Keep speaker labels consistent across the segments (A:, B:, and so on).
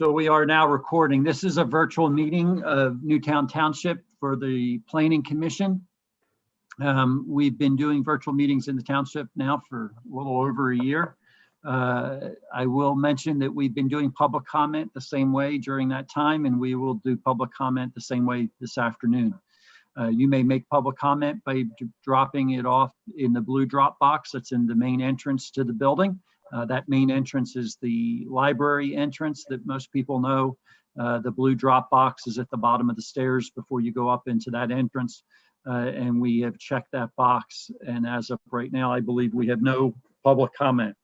A: So we are now recording. This is a virtual meeting of Newtown Township for the Planning Commission. We've been doing virtual meetings in the township now for a little over a year. I will mention that we've been doing public comment the same way during that time, and we will do public comment the same way this afternoon. You may make public comment by dropping it off in the blue drop box that's in the main entrance to the building. That main entrance is the library entrance that most people know. The blue drop box is at the bottom of the stairs before you go up into that entrance. And we have checked that box. And as of right now, I believe we have no public comment.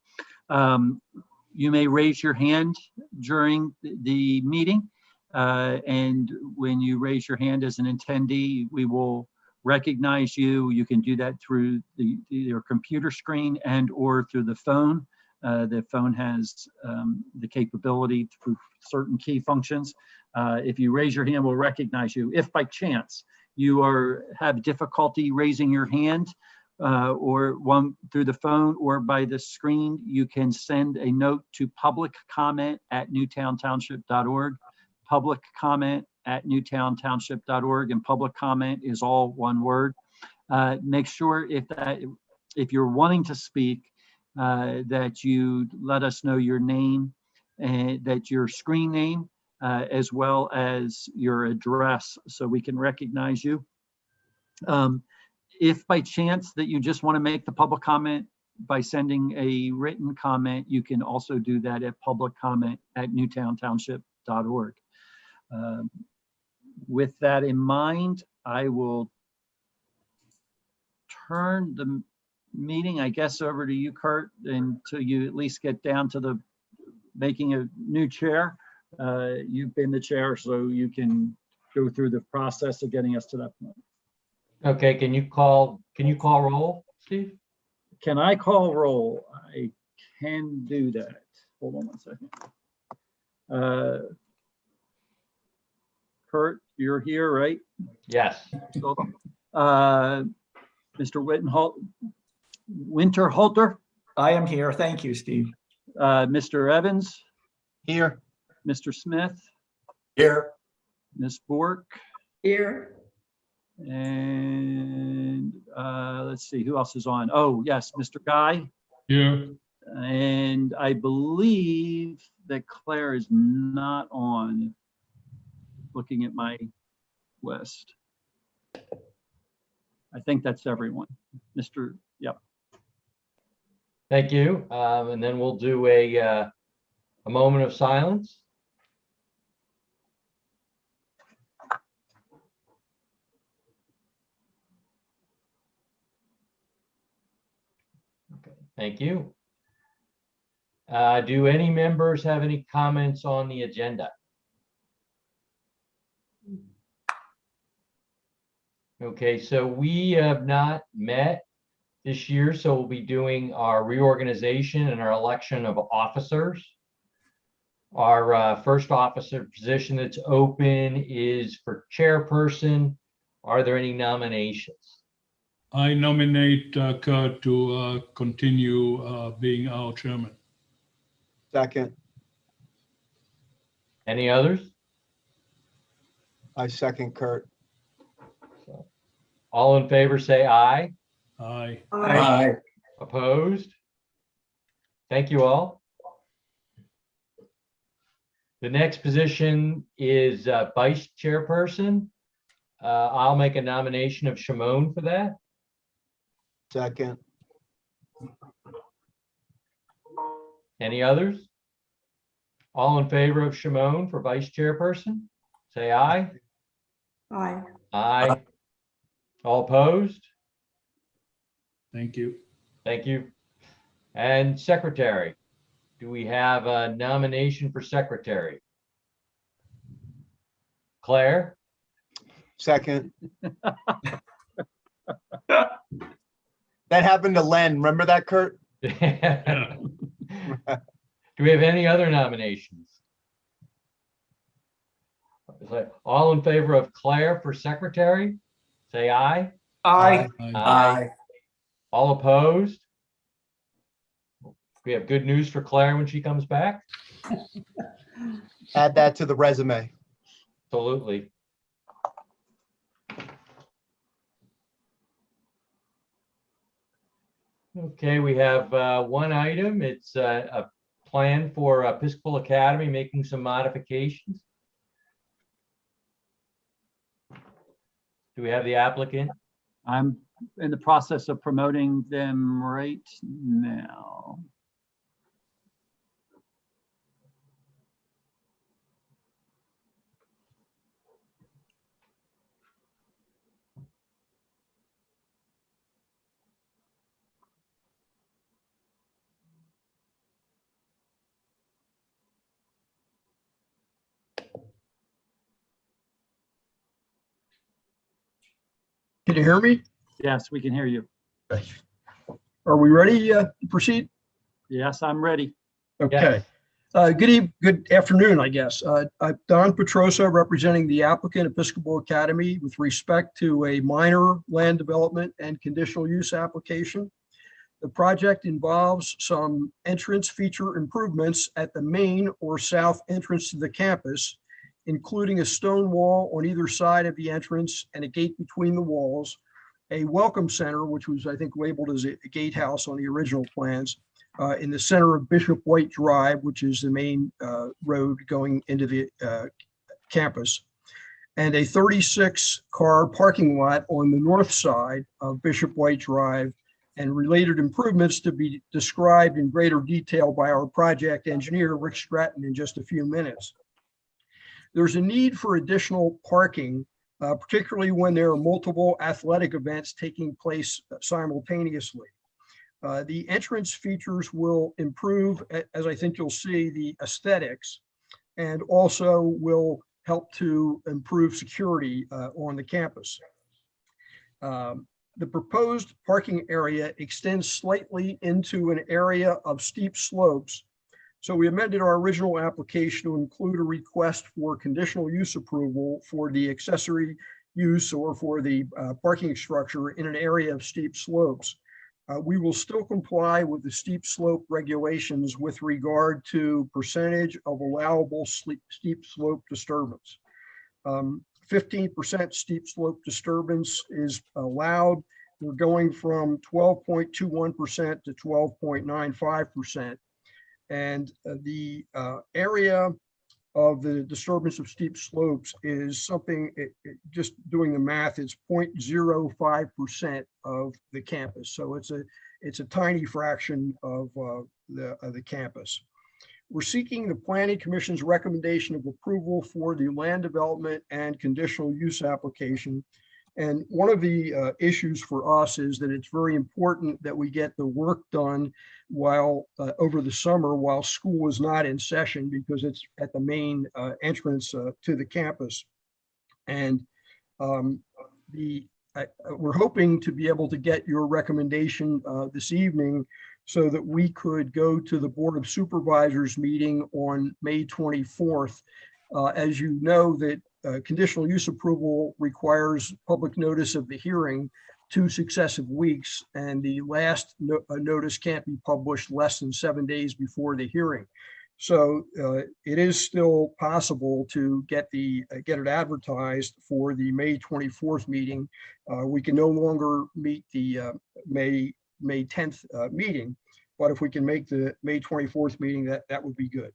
A: You may raise your hand during the meeting. And when you raise your hand as an attendee, we will recognize you. You can do that through your computer screen and or through the phone. The phone has the capability through certain key functions. If you raise your hand, we'll recognize you. If by chance you have difficulty raising your hand or one through the phone or by the screen, you can send a note to publiccomment@newtowntownship.org, publiccomment@newtowntownship.org, and public comment is all one word. Make sure if you're wanting to speak, that you let us know your name and that your screen name, as well as your address so we can recognize you. If by chance that you just want to make the public comment by sending a written comment, you can also do that at publiccomment@newtowntownship.org. With that in mind, I will turn the meeting, I guess, over to you, Kurt, until you at least get down to the making a new chair. You've been the chair, so you can go through the process of getting us to that point.
B: Okay, can you call roll, Steve?
A: Can I call roll? I can do that. Hold on one second. Kurt, you're here, right?
B: Yes.
A: Mr. Winterhalter?
C: I am here. Thank you, Steve.
A: Mr. Evans?
C: Here.
A: Mr. Smith?
C: Here.
A: Ms. Bork?
D: Here.
A: And let's see, who else is on? Oh, yes, Mr. Guy?
E: Here.
A: And I believe that Claire is not on, looking at my list. I think that's everyone. Yep.
B: Thank you. And then we'll do a moment of silence. Okay, thank you. Do any members have any comments on the agenda? Okay, so we have not met this year, so we'll be doing our reorganization and our election of officers. Our first officer position that's open is for chairperson. Are there any nominations?
E: I nominate Kurt to continue being our chairman.
F: Second.
B: Any others?
F: I second Kurt.
B: So, all in favor say aye.
E: Aye.
C: Aye.
B: Opposed? Thank you all. The next position is vice chairperson. I'll make a nomination of Shimon for that.
F: Second.
B: Any others? All in favor of Shimon for vice chairperson? Say aye.
D: Aye.
B: Aye. All opposed?
E: Thank you.
B: Thank you. And secretary, do we have a nomination for secretary? Claire?
F: Second. That happened to Len. Remember that, Kurt?
B: Do we have any other nominations? All in favor of Claire for secretary, say aye.
C: Aye.
B: Aye. All opposed? We have good news for Claire when she comes back.
F: Add that to the resume.
B: Absolutely. Okay, we have one item. It's a plan for Episcopal Academy making some modifications. Do we have the applicant?
A: I'm in the process of promoting them right now.
G: Can you hear me?
A: Yes, we can hear you.
G: Are we ready to proceed?
A: Yes, I'm ready.
G: Okay. Good afternoon, I guess. I'm Don Petrosa, representing the applicant Episcopal Academy with respect to a minor land development and conditional use application. The project involves some entrance feature improvements at the main or south entrance to the campus, including a stone wall on either side of the entrance and a gate between the walls, a welcome center, which was, I think, labeled as a gatehouse on the original plans, in the center of Bishop White Drive, which is the main road going into the campus, and a 36-car parking lot on the north side of Bishop White Drive, and related improvements to be described in greater detail by our project engineer, Rick Stratton, in just a few minutes. There's a need for additional parking, particularly when there are multiple athletic events taking place simultaneously. The entrance features will improve, as I think you'll see, the aesthetics, and also will help to improve security on the campus. The proposed parking area extends slightly into an area of steep slopes. So we amended our original application to include a request for conditional use approval for the accessory use or for the parking structure in an area of steep slopes. We will still comply with the steep slope regulations with regard to percentage of allowable steep slope disturbance. 15% steep slope disturbance is allowed. We're going from 12.21% to 12.95%. And the area of the disturbance of steep slopes is something, just doing the math, it's 0.05% of the campus. So it's a tiny fraction of the campus. We're seeking the Planning Commission's recommendation of approval for the land development and conditional use application. And one of the issues for us is that it's very important that we get the work done while over the summer while school is not in session, because it's at the main entrance to the campus. And we're hoping to be able to get your recommendation this evening so that we could go to the Board of Supervisors meeting on May 24th. As you know, that conditional use approval requires public notice of the hearing 2 successive weeks, and the last notice can't be published less than 7 days before the hearing. So it is still possible to get it advertised for the May 24th meeting. We can no longer meet the May 10th meeting, but if we can make the May 24th meeting, that would be good.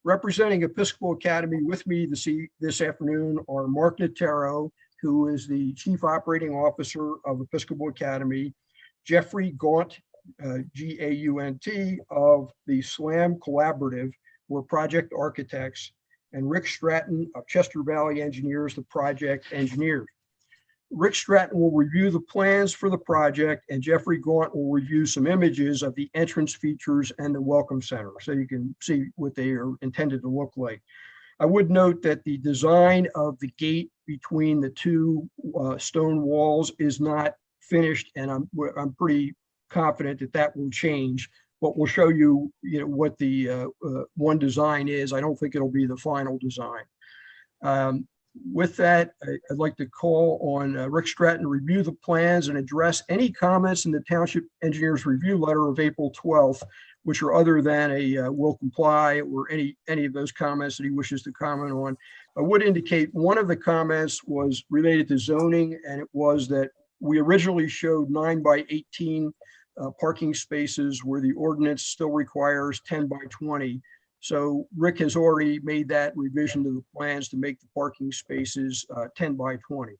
G: Representing Episcopal Academy with me this afternoon are Mark Notaro, who is the Chief Operating Officer of Episcopal Academy, Jeffrey Gaunt, G-A-U-N-T, of the SLAM Collaborative, we're project architects, and Rick Stratton of Chester Valley Engineers, the project engineer. Rick Stratton will review the plans for the project, and Jeffrey Gaunt will review some images of the entrance features and the welcome center, so you can see what they are intended to look like. I would note that the design of the gate between the two stone walls is not finished, and I'm pretty confident that that will change. But we'll show you, what the one design is. I don't think it'll be the final design. With that, I'd like to call on Rick Stratton to review the plans and address any comments in the Township Engineers Review Letter of April 12th, which are other than a will comply or any of those comments that he wishes to comment on. I would indicate one of the comments was related to zoning, and it was that we originally showed 9 by 18 parking spaces where the ordinance still requires 10 by 20. So Rick has already made that revision to the plans to make the parking spaces 10 by 20.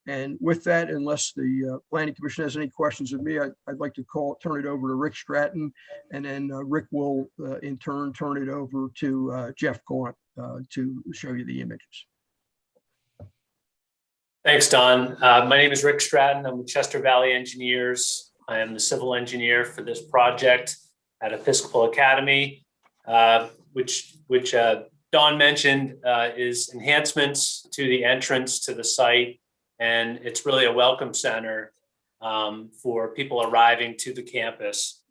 G: And with that, unless the Planning Commission has any questions of me, I'd like to turn it over to Rick Stratton, and then Rick will in turn turn it over to Jeff Gaunt to show you the images.
H: Thanks, Don. My name is Rick Stratton. I'm with Chester Valley Engineers. I am the civil engineer for this project at Episcopal Academy, which Don mentioned is enhancements to the entrance to the site. And it's really a welcome center for people arriving to the campus.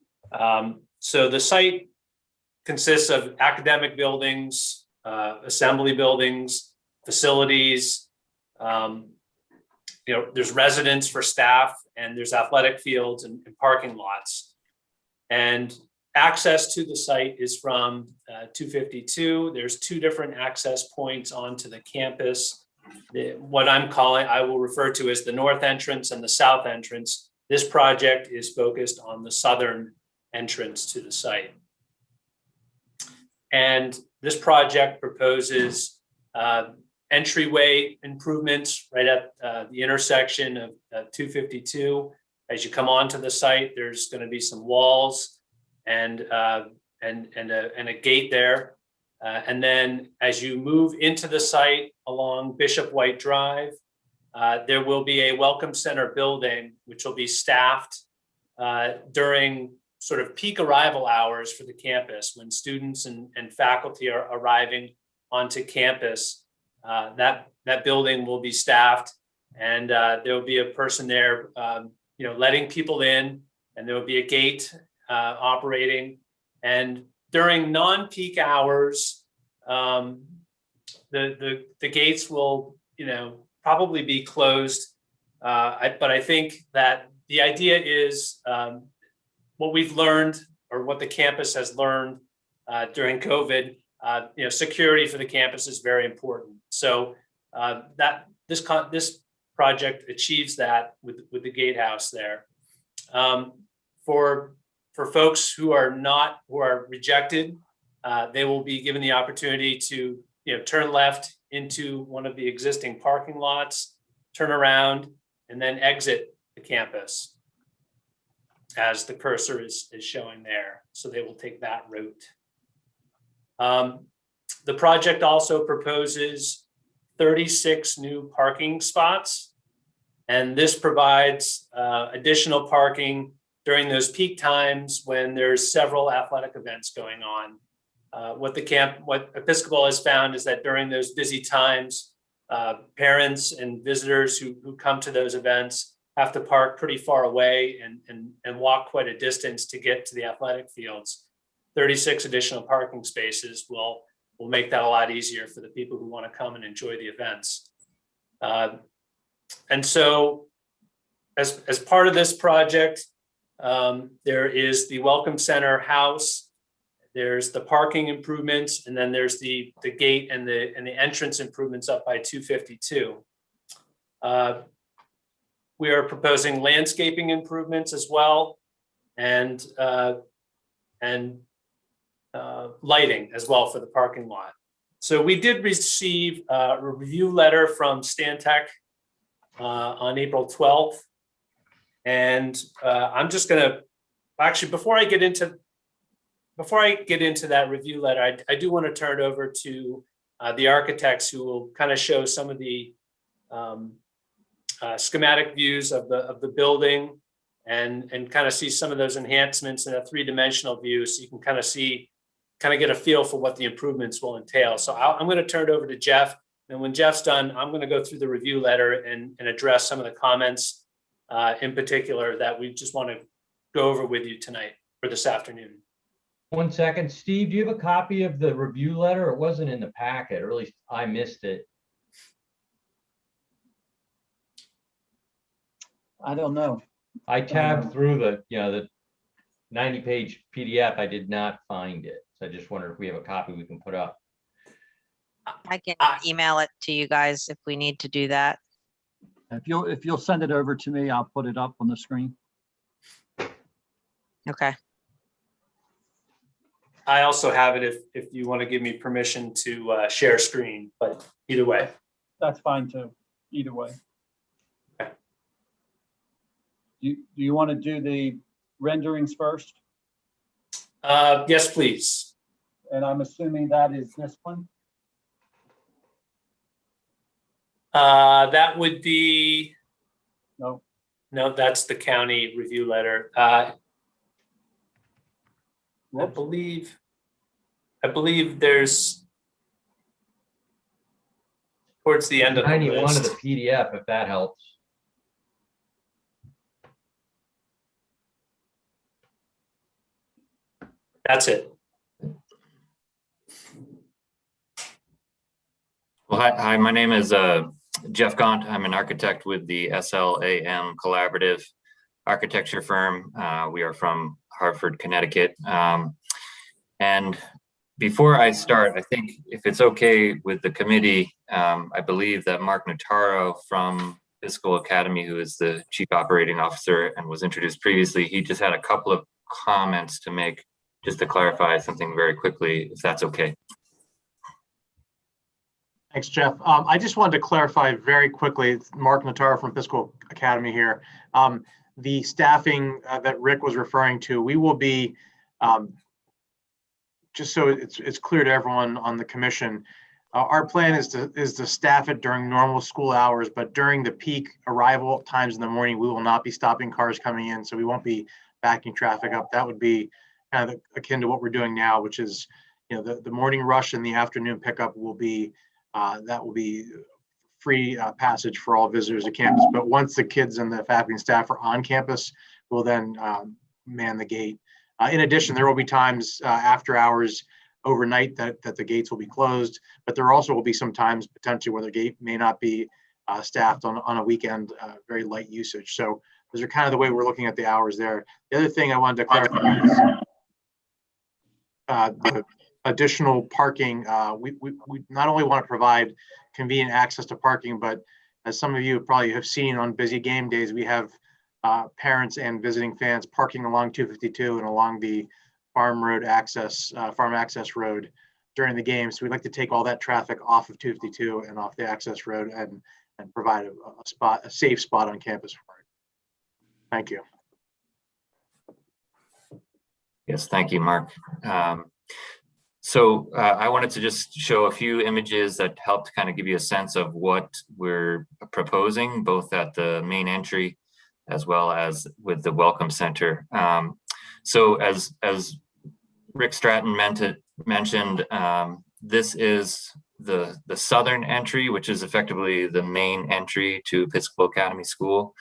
H: So the site consists of academic buildings, assembly buildings, facilities. There's residence for staff, and there's athletic fields and parking lots. And access to the site is from 252. There's 2 different access points onto the campus. What I will refer to as the north entrance and the south entrance. This project is focused on the southern entrance to the site. And this project proposes entryway improvements right at the intersection of 252. As you come onto the site, there's going to be some walls and a gate there. And then as you move into the site along Bishop White Drive, there will be a welcome center building, which will be staffed during sort of peak arrival hours for the campus. When students and faculty are arriving onto campus, that building will be staffed, and there will be a person there, letting people in, and there will be a gate operating. And during non-peak hours, the gates will, probably be closed. But I think that the idea is what we've learned, or what the campus has learned during COVID. Security for the campus is very important. So that this project achieves that with the gatehouse there. For folks who are rejected, they will be given the opportunity to turn left into one of the existing parking lots, turn around, and then exit the campus, as the cursor is showing there. So they will take that route. The project also proposes 36 new parking spots, and this provides additional parking during those peak times when there's several athletic events going on. What Episcopal has found is that during those busy times, parents and visitors who come to those events have to park pretty far away and walk quite a distance to get to the athletic fields. 36 additional parking spaces will make that a lot easier for the people who want to come and enjoy the events. And so as part of this project, there is the Welcome Center house, there's the parking improvements, and then there's the gate and the entrance improvements up by 252. We are proposing landscaping improvements as well, and lighting as well for the parking lot. So we did receive a review letter from Stantec on April 12th. And I'm just gonna, actually, before I get into that review letter, I do want to turn it over to the architects, who will kind of show some of the schematic views of the building, and kind of see some of those enhancements in a 3-dimensional view, so you can kind of get a feel for what the improvements will entail. So I'm going to turn it over to Jeff, and when Jeff's done, I'm going to go through the review letter and address some of the comments in particular that we just want to go over with you tonight or this afternoon.
B: 1 second, Steve, do you have a copy of the review letter? It wasn't in the packet, or at least I missed it.
A: I don't know.
B: I tabbed through the 90-page PDF, I did not find it. So I just wondered if we have a copy we can put up.
I: I can email it to you guys if we need to do that.
A: If you'll send it over to me, I'll put it up on the screen.
I: Okay.
H: I also have it if you want to give me permission to share screen, but either way.
A: That's fine too, either way.
H: Okay.
A: Do you want to do the renderings first?
H: Yes, please.
A: And I'm assuming that is this one?
H: That would be,
A: No.
H: no, that's the county review letter. I believe there's towards the end of the
B: 91 of the
H: list.
B: PDF, if that helps.
H: That's it.
J: Well, hi, my name is Jeff Gaunt. I'm an architect with the SLAM Collaborative Architecture firm. We are from Hartford, Connecticut. And before I start, I think if it's okay with the committee, I believe that Mark Notaro from Episcopal Academy, who is the Chief Operating Officer and was introduced previously, he just had a couple of comments to make, just to clarify something very quickly, if that's okay.
F: Thanks, Jeff. I just wanted to clarify very quickly, it's Mark Notaro from Episcopal Academy here. The staffing that Rick was referring to, we will be, just so it's clear to everyone on the commission, our plan is to staff it during normal school hours, but during the peak arrival times in the morning, we will not be stopping cars coming in, so we won't be backing traffic up. That would be kind of akin to what we're doing now, which is, you know, the morning rush and the afternoon pickup will be, that will be free passage for all visitors to campus. But once the kids and the faculty and staff are on campus, we'll then man the gate. In addition, there will be times after hours overnight that the gates will be closed, but there also will be some times potentially where the gate may not be staffed on a weekend, very light usage. So those are kind of the way we're looking at the hours there. The other thing I wanted to clarify is the additional parking. We not only want to provide convenient access to parking, but as some of you probably have seen on busy game days, we have parents and visiting fans parking along 252 and along the farm access road during the game. So we'd like to take all that traffic off of 252 and off the access road and provide a safe spot on campus for it. Thank you.
J: Yes, thank you, Mark. So I wanted to just show a few images that help to kind of give you a sense of what we're proposing, both at the main entry as well as with the Welcome Center. So as Rick Stratton mentioned, this is the southern entry, which is effectively the main entry to Episcopal Academy School.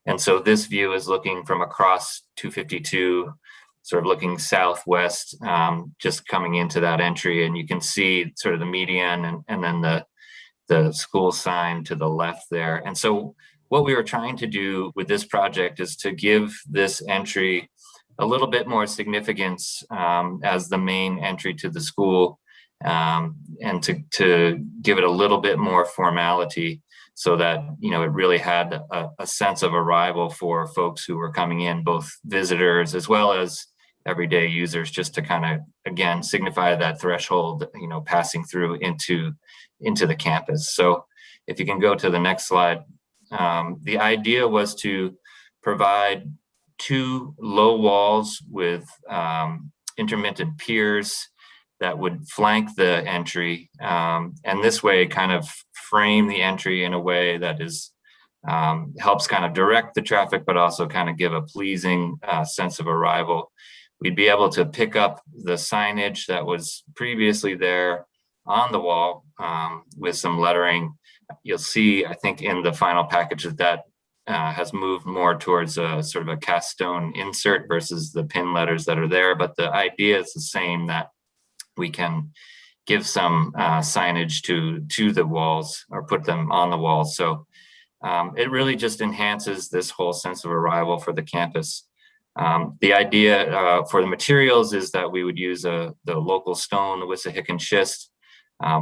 J: And so this view is looking from across 252, sort of looking southwest, just coming into that entry, and you can see sort of the median and then the school sign to the left there. And so what we were trying to do with this project is to give this entry a little bit more significance as the main entry to the school, and to give it a little bit more formality, so that, you know, it really had a sense of arrival for folks who were coming in, both visitors as well as everyday users, just to kind of, again, signify that threshold, you know, passing through into the campus. So if you can go to the next slide, the idea was to provide two low walls with intermittent piers that would flank the entry, and this way kind of frame the entry in a way that is helps kind of direct the traffic, but also kind of give a pleasing sense of arrival. We'd be able to pick up the signage that was previously there on the wall with some lettering. You'll see, I think, in the final package that has moved more towards a sort of a cast stone insert versus the pin letters that are there. But the idea is the same, that we can give some signage to the walls, or put them on the walls. So it really just enhances this whole sense of arrival for the campus. The idea for the materials is that we would use the local stone, the Wissahickon schist,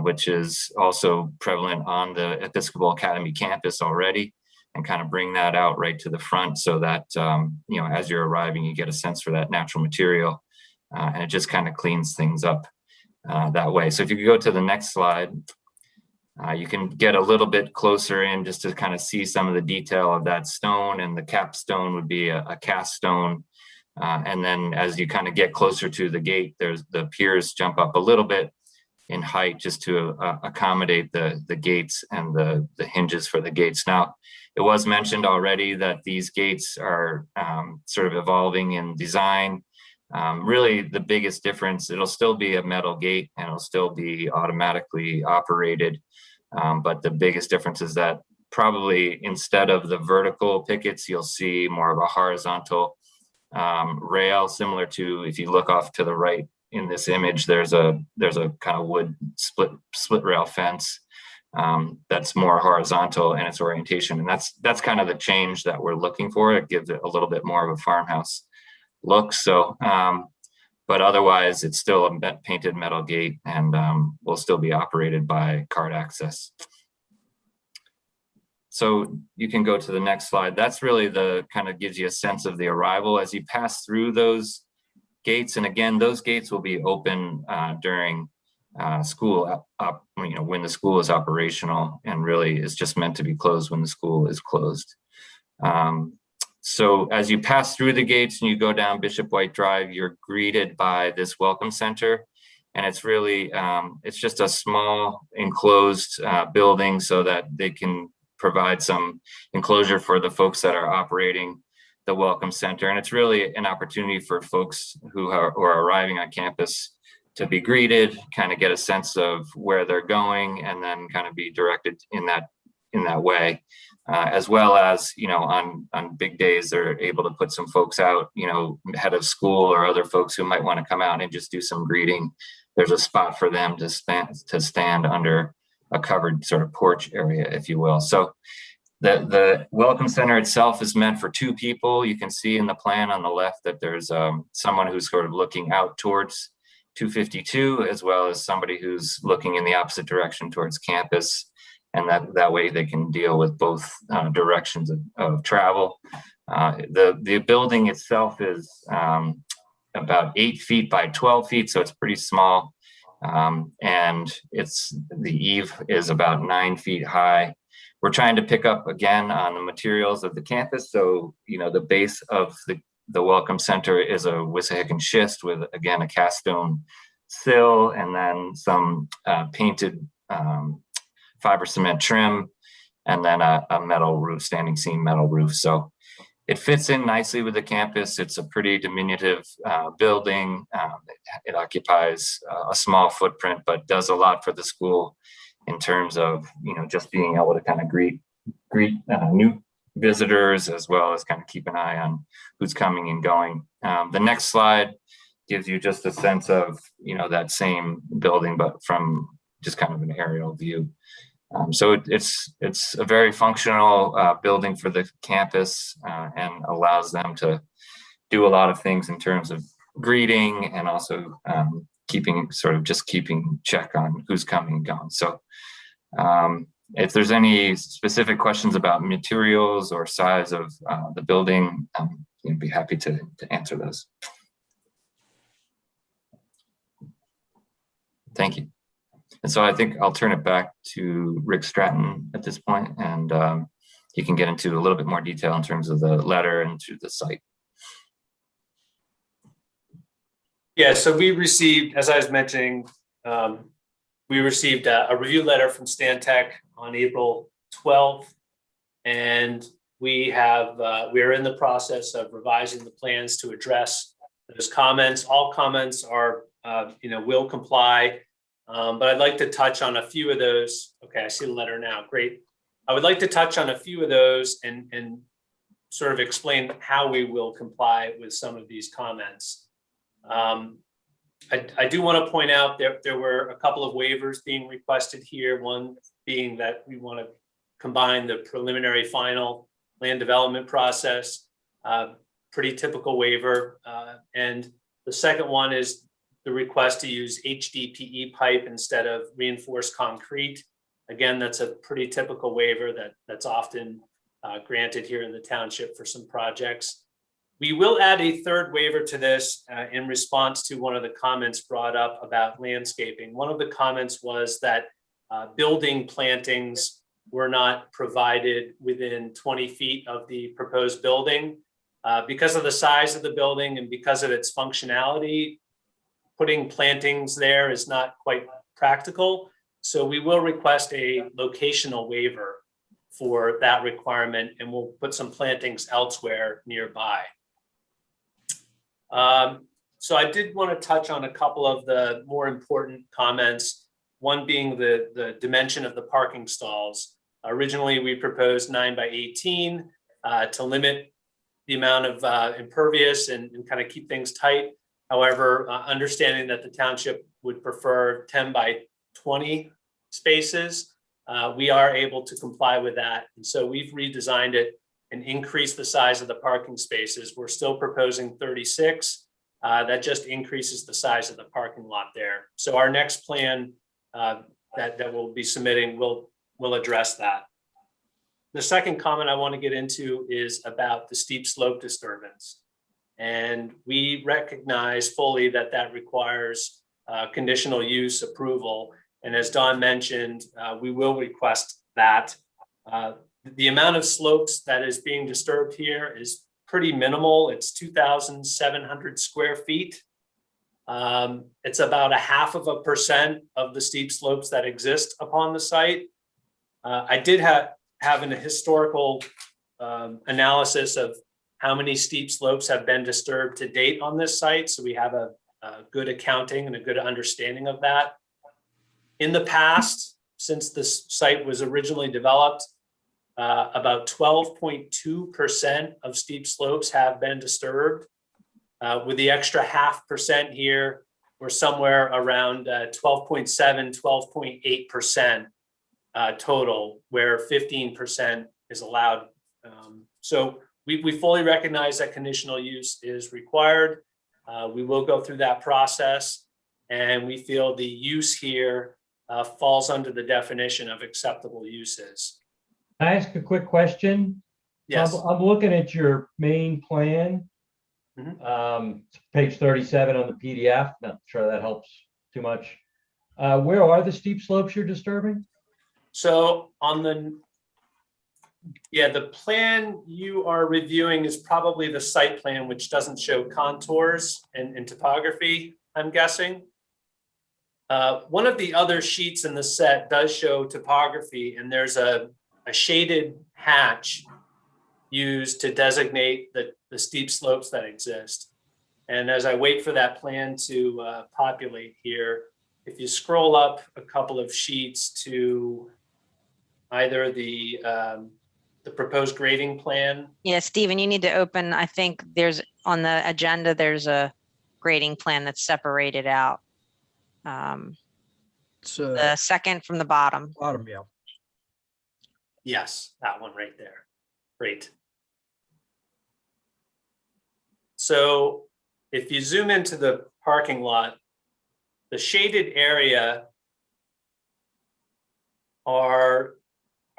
J: which is also prevalent on the Episcopal Academy campus already, and kind of bring that out right to the front so that, you know, as you're arriving, you get a sense for that natural material, and it just kind of cleans things up that way. So if you could go to the next slide, you can get a little bit closer in just to kind of see some of the detail of that stone, and the capstone would be a cast stone. And then as you kind of get closer to the gate, there's the piers jump up a little bit in height just to accommodate the gates and the hinges for the gates. Now, it was mentioned already that these gates are sort of evolving in design. Really, the biggest difference, it'll still be a metal gate and it'll still be automatically operated. But the biggest difference is that probably instead of the vertical pickets, you'll see more of a horizontal rail, similar to, if you look off to the right in this image, there's a kind of wood split rail fence that's more horizontal in its orientation. And that's kind of the change that we're looking for. It gives it a little bit more of a farmhouse look. So, but otherwise it's still a painted metal gate, and will still be operated by card access. So you can go to the next slide. That's really the kind of gives you a sense of the arrival as you pass through those gates. And again, those gates will be open during school, you know, when the school is operational, and really is just meant to be closed when the school is closed. So as you pass through the gates and you go down Bishop White Drive, you're greeted by this welcome center. And it's really, it's just a small enclosed building so that they can provide some enclosure for the folks that are operating the welcome center. And it's really an opportunity for folks who are arriving on campus to be greeted, kind of get a sense of where they're going, and then kind of be directed in that way. As well as, you know, on big days, they're able to put some folks out, you know, head of school or other folks who might want to come out and just do some greeting. There's a spot for them to stand under a covered sort of porch area, if you will. So the welcome center itself is meant for 2 people. You can see in the plan on the left that there's someone who's sort of looking out towards 252, as well as somebody who's looking in the opposite direction towards campus. And that way they can deal with both directions of travel. The building itself is about 8 feet by 12 feet, so it's pretty small. And the eave is about 9 feet high. We're trying to pick up again on the materials of the campus. So, you know, the base of the welcome center is a Wissahickon schist with, again, a cast stone sill, and then some painted fiber cement trim, and then a metal roof, standing seam metal roof. So it fits in nicely with the campus. It's a pretty diminutive building. It occupies a small footprint, but does a lot for the school in terms of, you know, just being able to kind of greet new visitors, as well as kind of keep an eye on who's coming and going. The next slide gives you just a sense of, you know, that same building, but from just kind of an aerial view. So it's a very functional building for the campus, and allows them to do a lot of things in terms of greeting, and also keeping check on who's coming and going. So if there's any specific questions about materials or size of the building, I'd be happy to answer those. Thank you. And so I think I'll turn it back to Rick Stratton at this point, and he can get into a little bit more detail in terms of the letter and to the site.
H: Yeah, so we received, as I was mentioning, we received a review letter from Stantec on April 12th, and we are in the process of revising the plans to address those comments. All comments are, will comply. But I'd like to touch on a few of those. Okay, I see the letter now. Great. I would like to touch on a few of those and sort of explain how we will comply with some of these comments. I do want to point out that there were a couple of waivers being requested here. One being that we want to combine the preliminary final land development process. pretty typical waiver. And the second one is the request to use HDPE pipe instead of reinforced concrete. Again, that's a pretty typical waiver that's often granted here in the township for some projects. We will add a third waiver to this in response to one of the comments brought up about landscaping. One of the comments was that building plantings were not provided within 20 feet of the proposed building. Because of the size of the building and because of its functionality, putting plantings there is not quite practical. So we will request a locational waiver for that requirement, and we'll put some plantings elsewhere nearby. So I did want to touch on a couple of the more important comments, one being the dimension of the parking stalls. Originally, we proposed 9 by 18 to limit the amount of impervious and kind of keep things tight. However, understanding that the township would prefer 10 by 20 spaces, we are able to comply with that. And so we've redesigned it and increased the size of the parking spaces. We're still proposing 36. That just increases the size of the parking lot there. So our next plan that we'll be submitting will address that. The second comment I want to get into is about the steep slope disturbance. And we recognize fully that that requires conditional use approval. And as Don mentioned, we will request that. The amount of slopes that is being disturbed here is pretty minimal. It's 2,700 square feet. It's about 0.5% of the steep slopes that exist upon the site. I did have a historical analysis of how many steep slopes have been disturbed to date on this site. So we have a good accounting and a good understanding of that. In the past, since this site was originally developed, about 12.2% of steep slopes have been disturbed. With the extra 0.5% here, we're somewhere around 12.7, 12.8% total, where 15% is allowed. So we fully recognize that conditional use is required. We will go through that process, and we feel the use here falls under the definition of acceptable uses.
B: Can I ask a quick question?
H: Yes.
B: I'm looking at your main plan. Page 37 on the PDF. Not sure that helps too much. Where are the steep slopes you're disturbing?
H: So on the plan you are reviewing is probably the site plan, which doesn't show contours and topography, I'm guessing. One of the other sheets in the set does show topography, and there's a shaded hatch used to designate the steep slopes that exist. And as I wait for that plan to populate here, if you scroll up a couple of sheets to either the proposed grading plan.
I: Yeah, Stephen, you need to open, I think there's on the agenda, there's a grading plan that's separated out.
G: It's
I: The second from the bottom.
G: bottom, yeah.
H: Yes, that one right there. Great. So if you zoom into the parking lot, the shaded area are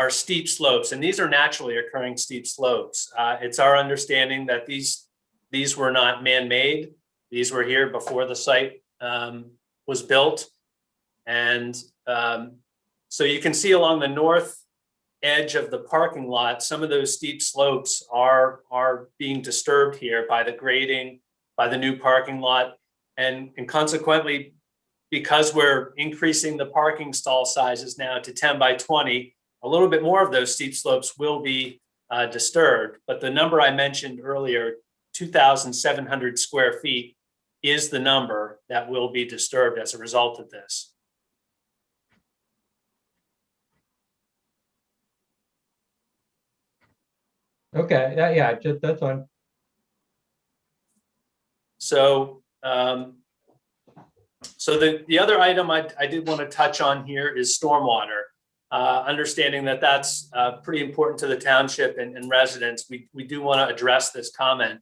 H: steep slopes, and these are naturally occurring steep slopes. It's our understanding that these were not man-made. These were here before the site was built. And so you can see along the north edge of the parking lot, some of those steep slopes are being disturbed here by the grading, by the new parking lot. And consequently, because we're increasing the parking stall sizes now to 10 by 20, a little bit more of those steep slopes will be disturbed. But the number I mentioned earlier, 2,700 square feet, is the number that will be disturbed as a result of this.
B: Okay, yeah, that's fine.
H: So, so the other item I did want to touch on here is stormwater. Understanding that that's pretty important to the township and residents, we do want to address this comment.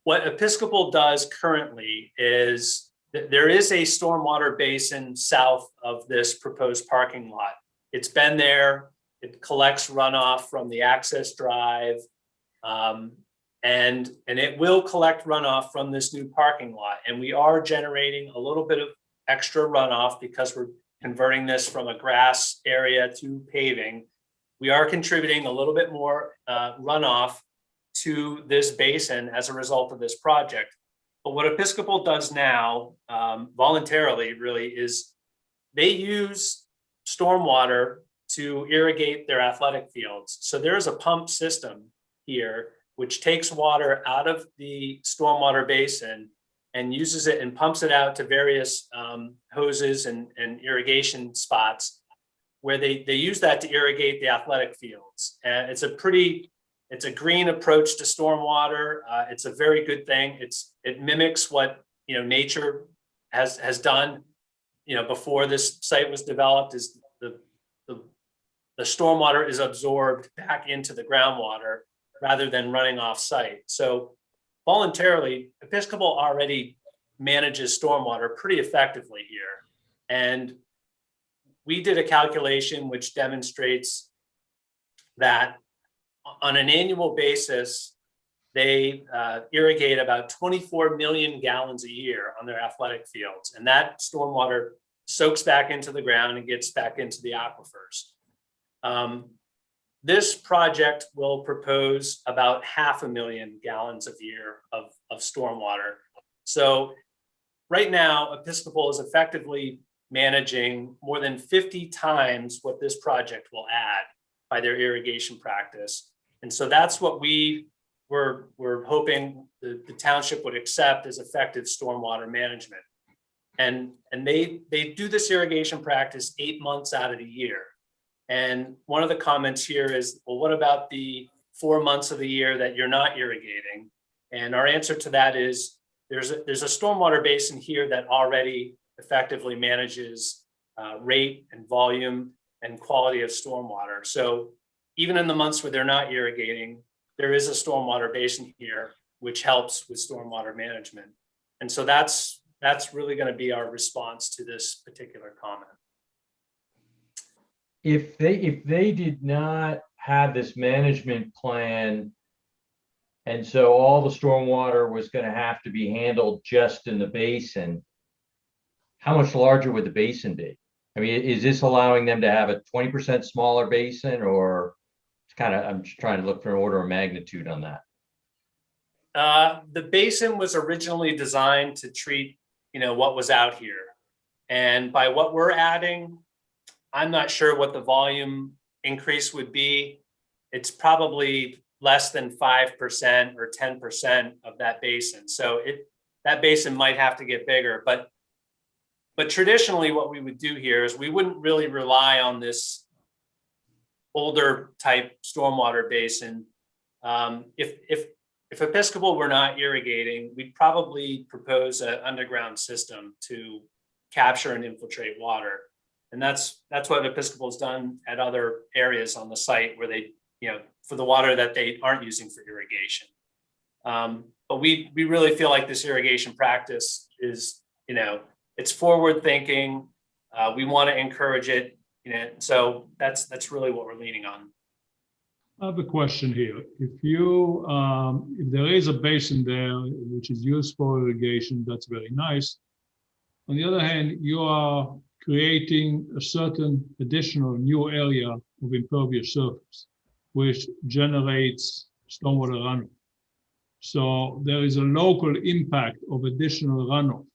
H: What Episcopal does currently is there is a stormwater basin south of this proposed parking lot. It's been there. It collects runoff from the access drive. And it will collect runoff from this new parking lot. And we are generating a little bit of extra runoff because we're converting this from a grass area to paving. We are contributing a little bit more runoff to this basin as a result of this project. But what Episcopal does now, voluntarily really, is they use stormwater to irrigate their athletic fields. So there's a pump system here which takes water out of the stormwater basin and uses it and pumps it out to various hoses and irrigation spots where they use that to irrigate the athletic fields. And it's a green approach to stormwater. It's a very good thing. It mimics what nature has done before this site was developed. Is the stormwater is absorbed back into the groundwater rather than running off site. So voluntarily, Episcopal already manages stormwater pretty effectively here. And we did a calculation which demonstrates that on an annual basis, they irrigate about 24 million gallons a year on their athletic fields. And that stormwater soaks back into the ground and gets back into the aquifers. This project will propose about 500,000 gallons a year of stormwater. So right now, Episcopal is effectively managing more than 50 times what this project will add by their irrigation practice. And so that's what we're hoping the township would accept as effective stormwater management. And they do this irrigation practice 8 months out of the year. And one of the comments here is, well, what about the 4 months of the year that you're not irrigating? And our answer to that is there's a stormwater basin here that already effectively manages rate and volume and quality of stormwater. So even in the months where they're not irrigating, there is a stormwater basin here, which helps with stormwater management. And so that's really going to be our response to this particular comment.
B: If they did not have this management plan, and so all the stormwater was going to have to be handled just in the basin, how much larger would the basin be? I mean, is this allowing them to have a 20% smaller basin, or it's kind of, I'm just trying to look for an order of magnitude on that.
H: The basin was originally designed to treat, what was out here. And by what we're adding, I'm not sure what the volume increase would be. It's probably less than 5% or 10% of that basin. So that basin might have to get bigger, but traditionally what we would do here is we wouldn't really rely on this older type stormwater basin. If Episcopal were not irrigating, we'd probably propose an underground system to capture and infiltrate water. And that's what Episcopal's done at other areas on the site where they, for the water that they aren't using for irrigation. But we really feel like this irrigation practice is, it's forward thinking. We want to encourage it, so that's really what we're leaning on.
E: I have a question here. If there is a basin there which is used for irrigation, that's very nice. On the other hand, you are creating a certain additional new area of impervious surface, which generates stormwater runoff. So there is a local impact of additional runoff,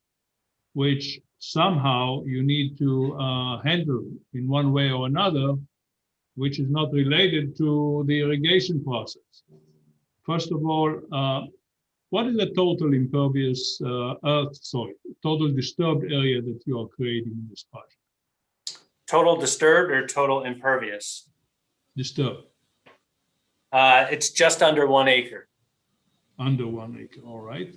E: which somehow you need to handle in one way or another, which is not related to the irrigation process. First of all, what is the total impervious total disturbed area that you are creating in this project?
H: Total disturbed or total impervious?
E: Disturbed.
H: It's just under 1 acre.
E: Under 1 acre, all right.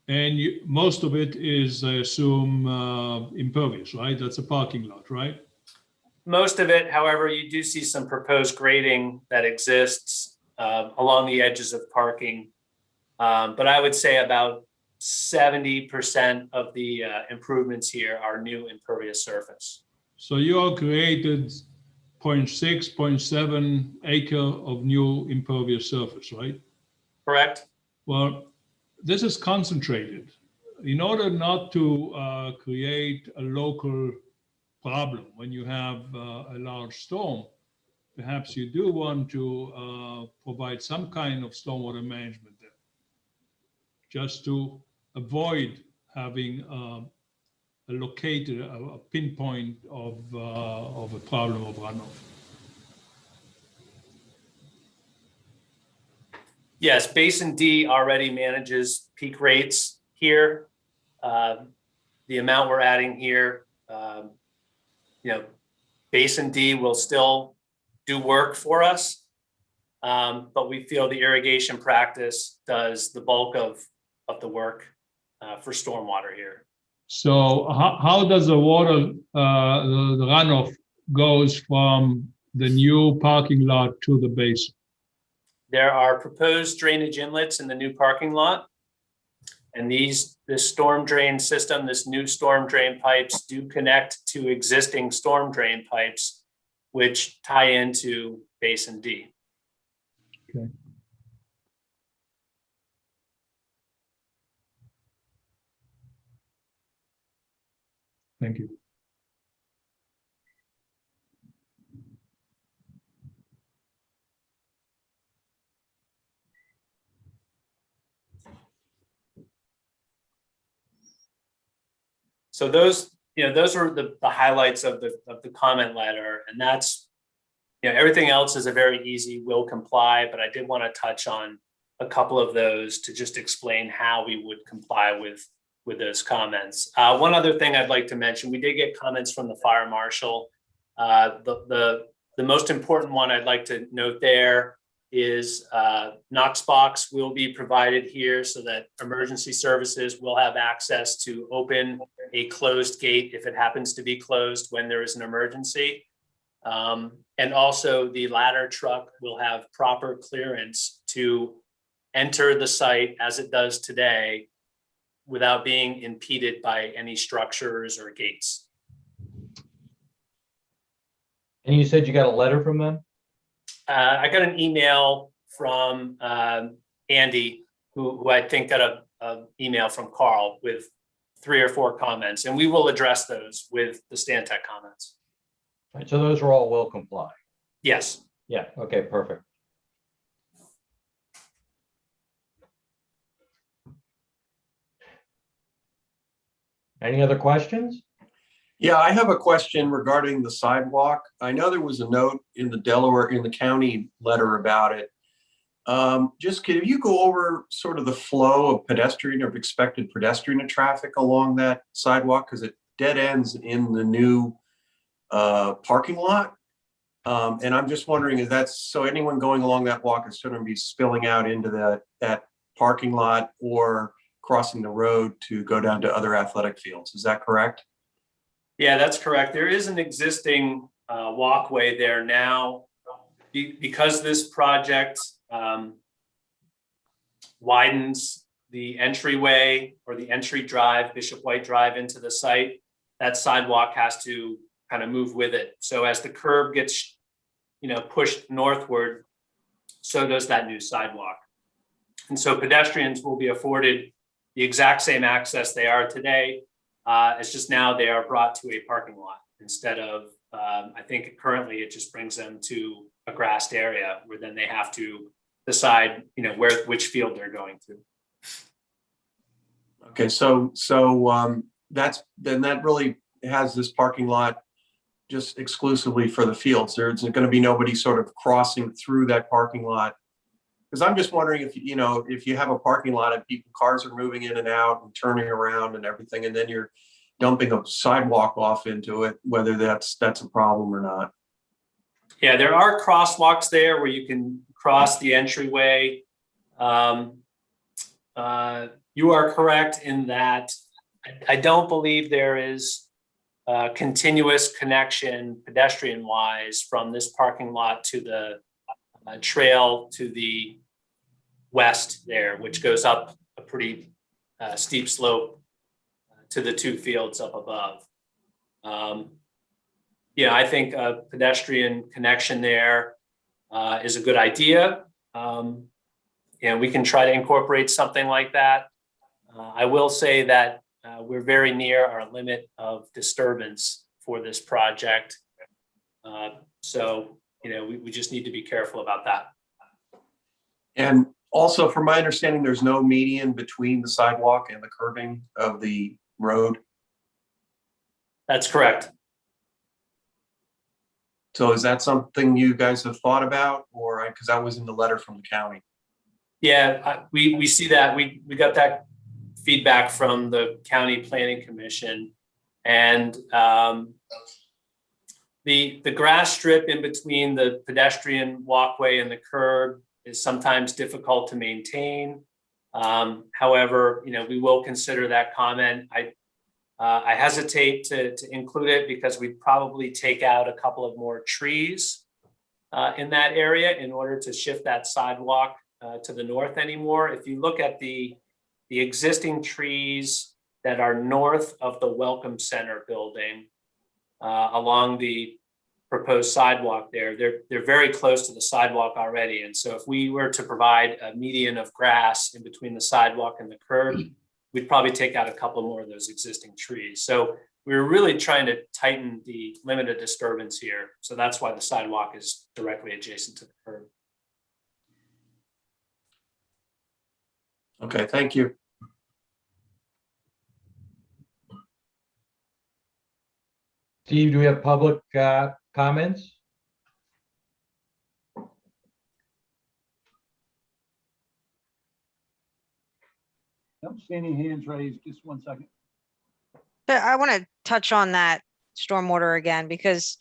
E: And most of it is, I assume, impervious, right? That's a parking lot, right?
H: most of it, however, you do see some proposed grading that exists along the edges of parking. But I would say about 70% of the improvements here are new impervious surface.
E: So you all created 0.6, 0.7 acre of new impervious surface, right?
H: Correct?
E: Well, this is concentrated. In order not to create a local problem when you have a large storm, perhaps you do want to provide some kind of stormwater management there, just to avoid having a located, a pinpoint of a problem of runoff.
H: Yes, Basin D already manages peak rates here. The amount we're adding here, Basin D will still do work for us, but we feel the irrigation practice does the bulk of the work for stormwater here.
E: So how does the water, the runoff goes from the new parking lot to the basin?
H: There are proposed drainage inlets in the new parking lot. And this storm drain system, this new storm drain pipes do connect to existing storm drain pipes, which tie into Basin D.
E: Okay. Thank you.
H: So those are the highlights of the comment letter, and that's, everything else is a very easy will comply, but I did want to touch on a couple of those to just explain how we would comply with those comments. One other thing I'd like to mention, we did get comments from the Fire Marshal. The most important one I'd like to note there is Knox box will be provided here so that emergency services will have access to open a closed gate if it happens to be closed when there is an emergency. And also the ladder truck will have proper clearance to enter the site as it does today without being impeded by any structures or gates.
B: And you said you got a letter from them?
H: I got an email from Andy, who I think got an email from Carl with 3 or 4 comments, and we will address those with the Stantec comments.
B: All right, so those are all will comply.
H: Yes.
B: Yeah, okay, perfect. Any other questions?
C: Yeah, I have a question regarding the sidewalk. I know there was a note in the county letter about it. Just can you go over sort of the flow of expected pedestrian traffic along that sidewalk? Because it dead ends in the new parking lot. And I'm just wondering, is that so anyone going along that walk is going to be spilling out into that parking lot or crossing the road to go down to other athletic fields? Is that correct?
H: Yeah, that's correct. There is an existing walkway there now. Because this project widens the entryway or the entry drive, Bishop White Drive, into the site, that sidewalk has to kind of move with it. So as the curb gets, pushed northward, so does that new sidewalk. And so pedestrians will be afforded the exact same access they are today. It's just now they are brought to a parking lot instead of, I think currently it just brings them to a grassed area where then they have to decide, which field they're going to.
C: Okay, so that really has this parking lot just exclusively for the fields. There's going to be nobody sort of crossing through that parking lot. Because I'm just wondering if you have a parking lot and cars are moving in and out and turning around and everything, and then you're dumping a sidewalk off into it, whether that's a problem or not.
H: Yeah, there are crosswalks there where you can cross the entryway. You are correct in that I don't believe there is continuous connection pedestrian wise from this parking lot to the trail to the west there, which goes up a pretty steep slope to the two fields up above. Yeah, I think a pedestrian connection there is a good idea. And we can try to incorporate something like that. I will say that we're very near our limit of disturbance for this project. So, we just need to be careful about that.
C: And also, from my understanding, there's no median between the sidewalk and the curbing of the road.
H: That's correct.
C: So is that something you guys have thought about, or because that was in the letter from the county?
H: Yeah, we see that. We got that feedback from the County Planning Commission, and the grass strip in between the pedestrian walkway and the curb is sometimes difficult to maintain. However, we will consider that comment. I hesitate to include it because we'd probably take out a couple of more trees in that area in order to shift that sidewalk to the north anymore. If you look at the existing trees that are north of the Welcome Center building along the proposed sidewalk there, they're very close to the sidewalk already. And so if we were to provide a median of grass in between the sidewalk and the curb, we'd probably take out a couple more of those existing trees. So we're really trying to tighten the limit of disturbance here. So that's why the sidewalk is directly adjacent to the curb.
C: Okay, thank you.
B: Steve, do we have public comments?
A: Don't see any hands raised. Just one second.
I: I want to touch on that stormwater again, because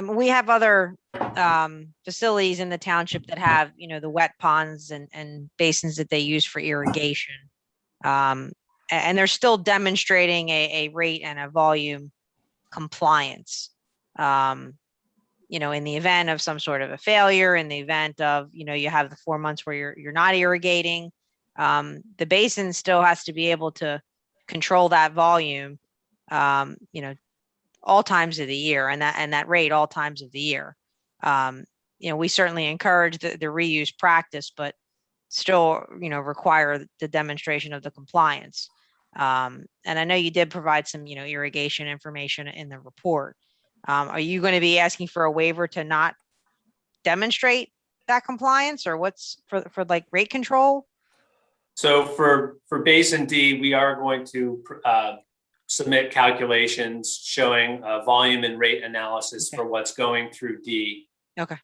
I: we have other facilities in the township that have, the wet ponds and basins that they use for irrigation. And they're still demonstrating a rate and a volume compliance. In the event of some sort of a failure, in the event of, you have the 4 months where you're not irrigating, the basin still has to be able to control that volume, all times of the year, and that rate all times of the year. We certainly encourage the reuse practice, but still, require the demonstration of the compliance. And I know you did provide some, irrigation information in the report. Are you going to be asking for a waiver to not demonstrate that compliance, or what's for like rate control?
H: So for Basin D, we are going to submit calculations showing volume and rate analysis for what's going through D.
I: Okay.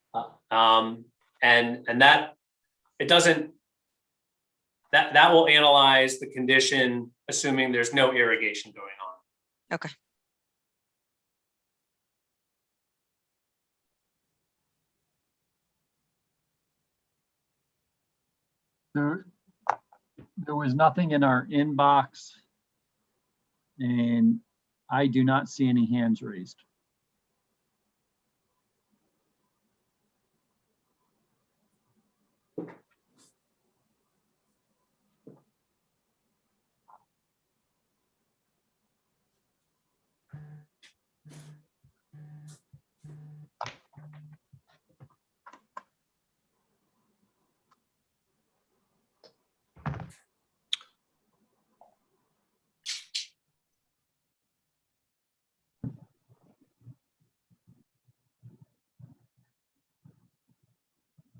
H: And that it doesn't, that will analyze the condition, assuming there's no irrigation going on.
I: Okay.
A: There was nothing in our inbox, and I do not see any hands raised.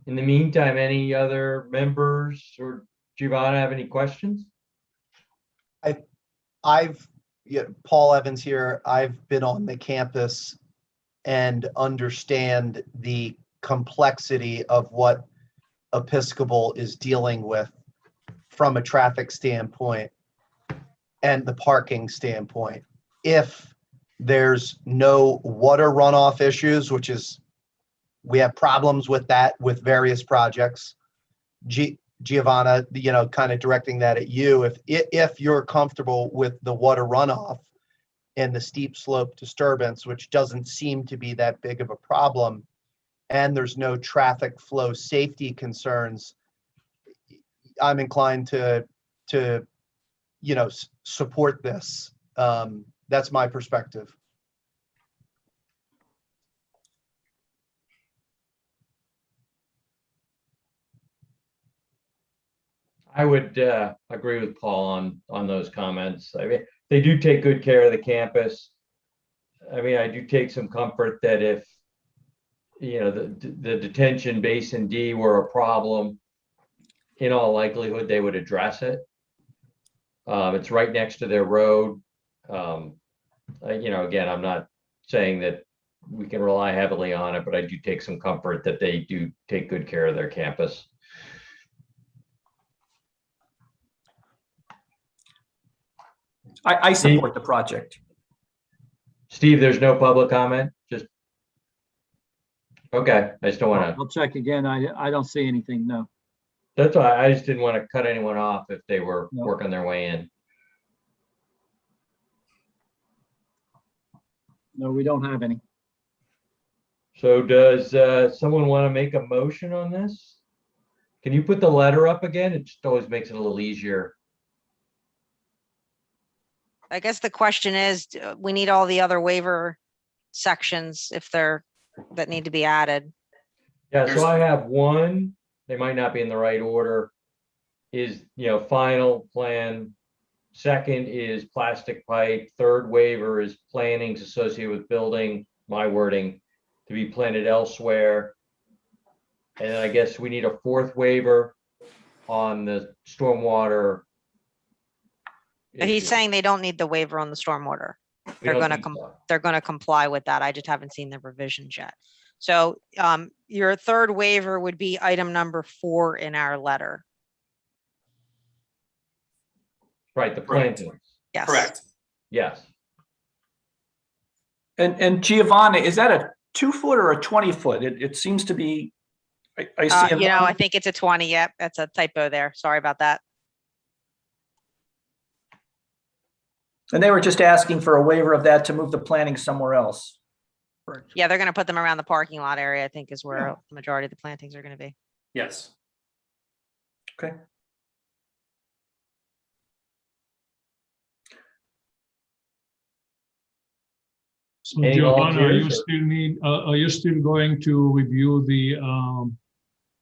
B: In the meantime, any other members or Giovanna have any questions?
K: Paul Evans here. I've been on the campus and understand the complexity of what Episcopal is dealing with from a traffic standpoint and the parking standpoint. If there's no water runoff issues, which is, we have problems with that with various projects. Giovanna, kind of directing that at you. If you're comfortable with the water runoff, and the steep slope disturbance, which doesn't seem to be that big of a problem, and there's no traffic flow safety concerns, I'm inclined to support this. That's my perspective.
B: I would agree with Paul on those comments. I mean, they do take good care of the campus. I mean, I do take some comfort that if, the detention basin D were a problem, in all likelihood, they would address it. It's right next to their road. Again, I'm not saying that we can rely heavily on it, but I do take some comfort that they do take good care of their campus.
L: I support the project.
B: Steve, there's no public comment? Just, okay, I just don't want to,
A: I'll check again. I don't see anything, no.
B: that's why I just didn't want to cut anyone off if they were
A: No.
B: working their way in.
A: No, we don't have any.
B: So does someone want to make a motion on this? Can you put the letter up again? It just always makes it a little easier.
I: I guess the question is, we need all the other waiver sections that need to be added.
B: Yeah, so I have one, they might not be in the right order, is, final plan. Second is plastic pipe. Third waiver is plantings associated with building, my wording, to be planted elsewhere. And then I guess we need a fourth waiver on the stormwater.
I: He's
B: issue.
I: saying they don't need the waiver on the stormwater.
B: We
I: They're
B: don't
I: gonna
B: think so.
I: They're gonna comply with that. I just haven't seen the revisions yet. So your third waiver would be item number 4 in our letter.
B: Right, the
H: Correct.
B: plantings,
I: Yes.
H: Correct.
B: yes.
L: And Giovanni, is that a 2-foot or a 20-foot? It seems to be, I see.
I: I think it's a 20. Yep, that's a typo there. Sorry about that.
L: And they were just asking for a waiver of that to move the planting somewhere else.
G: Correct.
I: Yeah, they're gonna put them around the parking lot area, I think is where the majority of the plantings are gonna be.
H: Yes.
L: Okay.
E: So
B: Any
E: Giovanna,
B: volunteers?
E: are you still going to review the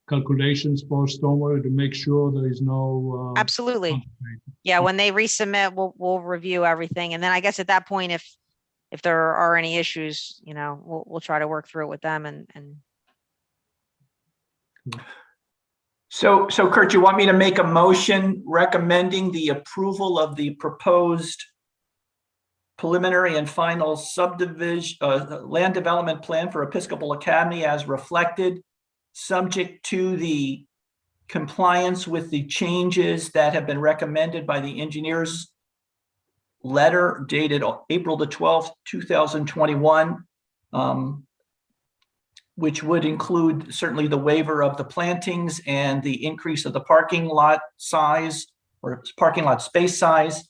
E: calculations for stormwater to make sure there is no?
I: Absolutely.
E: conflict?
I: Yeah, when they resubmit, we'll review everything. And then I guess at that point, if there are any issues, we'll try to work through it with them and
L: So Kurt, you want me to make a motion recommending the approval of the proposed preliminary and final subdivision, land development plan for Episcopal Academy as reflected, subject to the compliance with the changes that have been recommended by the engineer's letter dated April the 12th, 2021, which would include certainly the waiver of the plantings and the increase of the parking lot size or parking lot space size.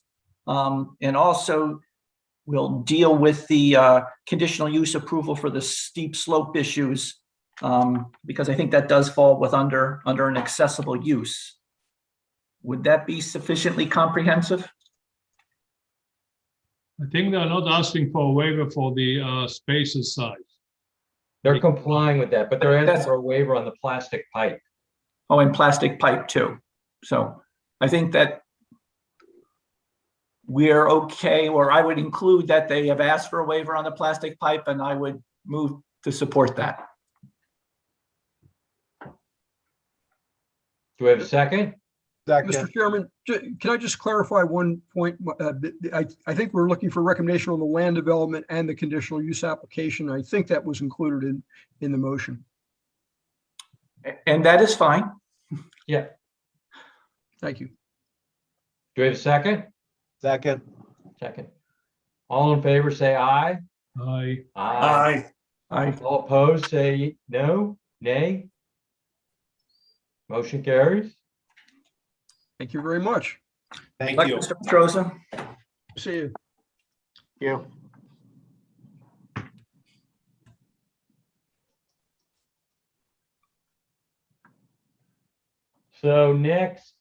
L: And also we'll deal with the conditional use approval for the steep slope issues, because I think that does fall under an accessible use. Would that be sufficiently comprehensive?
E: I think they're not asking for a waiver for the spaces size.
B: They're complying with that, but they're asking
L: That's-
B: for a waiver on the plastic pipe.
L: Oh, and plastic pipe too. So I think that we're okay, or I would include that they have asked for a waiver on the plastic pipe, and I would move to support that.
B: Do we have a second?
K: Second.
G: Mr. Chairman, can I just clarify one point? I think we're looking for recommendation on the land development and the conditional use application. I think that was included in the motion.
L: And that is fine.
B: Yeah.
G: Thank you.
B: Do we have a second?
K: Second.
B: Second. All in favor, say aye.
E: I
B: Aye. All opposed, say no, nay. Motion carries.
G: Thank you very much.
K: Thank
L: Like
K: you.
L: Mr. Petrosa.
G: See you.
L: you.
B: So next,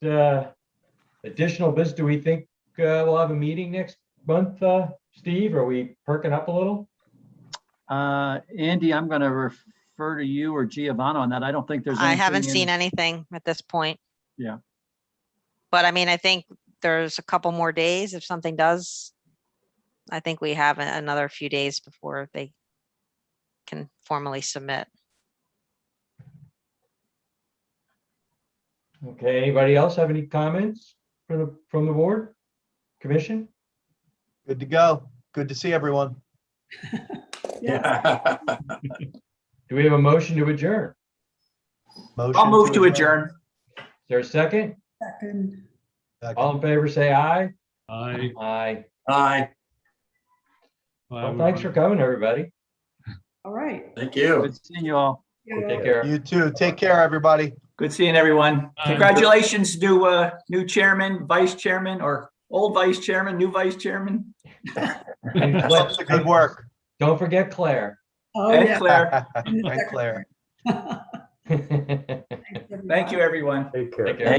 B: additional business, do we think we'll have a meeting next month, Steve? Are we perking up a little?
A: Andy, I'm going to refer to you or Giovanna on that. I don't think there's
I: I
A: anything
I: haven't
A: in-
I: seen anything at this point.
A: Yeah.
I: But I mean, I think there's a couple more days if something does. I think we have another few days before they can formally submit.
B: Okay, anybody else have any comments from the board, commission?
K: Good to go. Good to see everyone.
C: Yeah.
B: Do we have a motion to adjourn?
L: I'll move to adjourn.
B: Is there a second?
D: Second.
B: All in favor, say aye.
E: Aye.
B: Aye.
C: Hi,
B: Well, thanks for coming, everybody.
D: All right.
C: thank you.
A: Good seeing you all.
B: Take care.
K: You too. Take care, everybody.
L: Good seeing everyone.
E: Aye.
L: Congratulations to new chairman, vice chairman, or old vice chairman, new vice chairman.
B: And
K: Keep up the good work.
B: don't forget Claire.
D: Oh,
L: And
D: yeah.
L: Claire.
K: And Claire.
D: Thanks,
L: Thank you, everyone.
B: Take care.